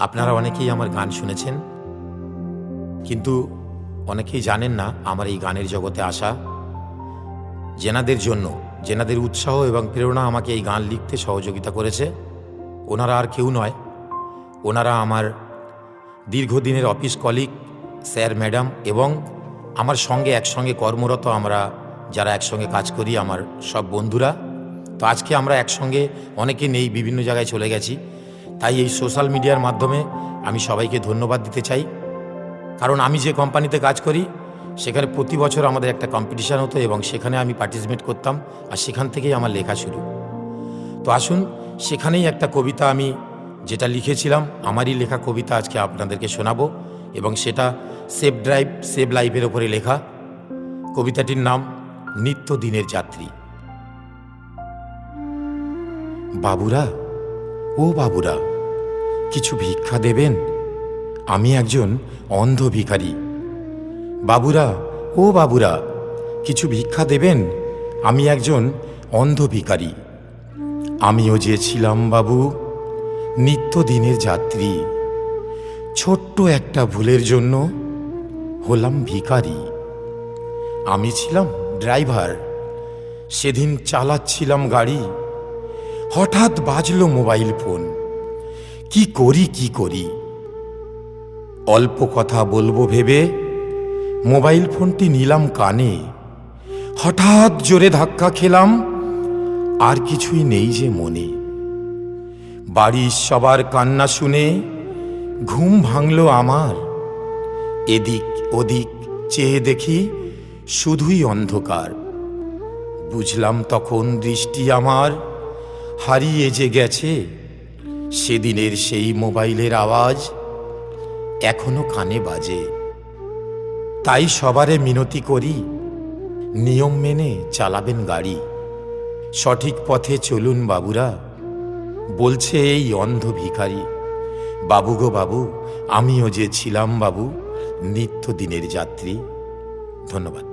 আপনারা অনেকেই আমার গান শুনেছেন, কিন্তু অনেকেই জানেন না আমার এই গানের জগতে আসা। যেনাদের জন্য, যেনাদের উৎসাহ এবং প্রেরণা আমাকে এই গান লিখতে সহযোগিতা করেছে, ওনারা আর কেউ নয়, ওনারা আমার দীর্ঘদিনের অফিস কলিগ, স্যার ম্যাডাম এবং আমার সঙ্গে একসঙ্গে কর্মরত আমরা যারা একসঙ্গে কাজ করি, আমার সব বন্ধুরা। তো আজকে আমরা একসঙ্গে অনেকে নেই, বিভিন্ন জায়গায় চলে গেছি। তাই এই সোশ্যাল মিডিয়ার মাধ্যমে আমি সবাইকে ধন্যবাদ দিতে চাই, কারণ আমি যে কোম্পানিতে কাজ করি সেখানে প্রতি বছর আমাদের একটা কম্পিটিশান হতো এবং সেখানে আমি পার্টিসিপেট করতাম, আর সেখান থেকেই আমার লেখা শুরু। তো আসুন, সেখানেই একটা কবিতা আমি যেটা লিখেছিলাম, আমারই লেখা কবিতা আজকে আপনাদেরকে শোনাবো, এবং সেটা সেভ ড্রাইভ সেভ লাইফের ওপরে লেখা। কবিতাটির নাম নিত্যদিনের যাত্রী। বাবুরা, ও বাবুরা, কিছু ভিক্ষা দেবেন? আমি একজন অন্ধ ভিখারি। বাবুরা, ও বাবুরা, কিছু ভিক্ষা দেবেন? আমি একজন অন্ধ ভিখারি। আমিও যে ছিলাম বাবু নিত্যদিনের যাত্রী, ছোট্ট একটা ভুলের জন্য হলাম ভিখারি। আমি ছিলাম ড্রাইভার, সেদিন চালাচ্ছিলাম গাড়ি, হঠাৎ বাজলো মোবাইল ফোন। কি করি, অল্প কথা বলবো ভেবে মোবাইল ফোনটি নিলাম কানে। হঠাৎ জোরে ধাক্কা খেলাম, আর কিছুই নেই যে মনে। বাড়ির সবার কান্না শুনে ঘুম ভাঙল আমার। এদিক ওদিক চেয়ে দেখি শুধুই অন্ধকার। বুঝলাম তখন দৃষ্টি আমার হারিয়ে যে গেছে, সেদিনের সেই মোবাইলের আওয়াজ এখনো কানে বাজে। তাই সবারে মিনতি করি, নিয়ম মেনে চালাবেন গাড়ি। সঠিক পথে চলুন বাবুরা, বলছে এই অন্ধ ভিখারি। বাবু গো বাবু, আমিও যে ছিলাম বাবু নিত্যদিনের যাত্রী। ধন্যবাদ।